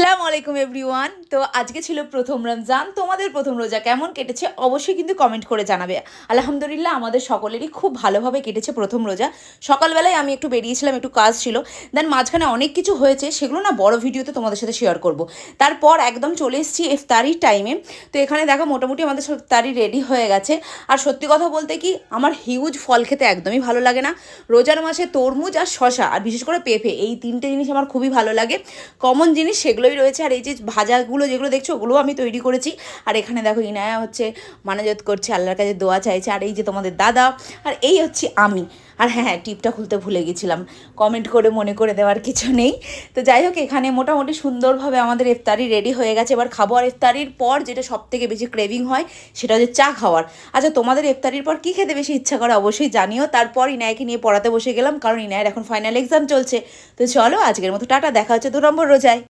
আসসালামু আলাইকুম এভরিওয়ান। তো আজকে ছিল প্রথম রমজান। তোমাদের প্রথম রোজা কেমন কেটেছে অবশ্যই কিন্তু কমেন্ট করে জানাবে। আলহামদুলিল্লাহ আমাদের সকলেরই খুব ভালোভাবে কেটেছে প্রথম রোজা। সকালবেলায় আমি একটু বেরিয়েছিলাম, একটু কাজ ছিল। দেন মাঝখানে অনেক কিছু হয়েছে, সেগুলো না বড় ভিডিওতে তোমাদের সাথে শেয়ার করব। তারপর একদম চলে এসেছি ইফতারির টাইমে। তো এখানে দেখো মোটামুটি আমাদের সব ইফতারি রেডি হয়ে গেছে। আর সত্যি কথা বলতে কি, আমার হিউজ ফল খেতে একদমই ভালো লাগে না। রোজার মাসে তরমুজ আর শশা আর বিশেষ করে পেঁপে, এই তিনটে জিনিস আমার খুবই ভালো লাগে। কমন জিনিস সেগুলোই রয়েছে। আর এই যে ভাজাগুলো যেগুলো দেখছো ওগুলোও আমি তৈরি করেছি। আর এখানে দেখো ইনায়া হচ্ছে মানাজত করছে, আল্লাহর কাছে দোয়া চাইছে। আর এই যে তোমাদের দাদা, আর এই হচ্ছে আমি। আর হ্যাঁ হ্যাঁ, টিপটা খুলতে ভুলে গেছিলাম, কমেন্ট করে মনে করে দেওয়ার কিছু নেই। তো যাই হোক, এখানে মোটামুটি সুন্দরভাবে আমাদের ইফতারি রেডি হয়ে গেছে। এবার খাবো। আর ইফতারির পর যেটা সব থেকে বেশি ক্রেভিং হয় সেটা হচ্ছে চা খাওয়ার। আচ্ছা, তোমাদের ইফতারির পর কী খেতে বেশি ইচ্ছা করে অবশ্যই জানিও। তারপর ইনায়াকে নিয়ে পড়াতে বসে গেলাম, কারণ ইনায়ের এখন ফাইনাল এক্সাম চলছে। তো চলো আজকের মতো টাটা, দেখা হচ্ছে 2 নম্বর রোজায়।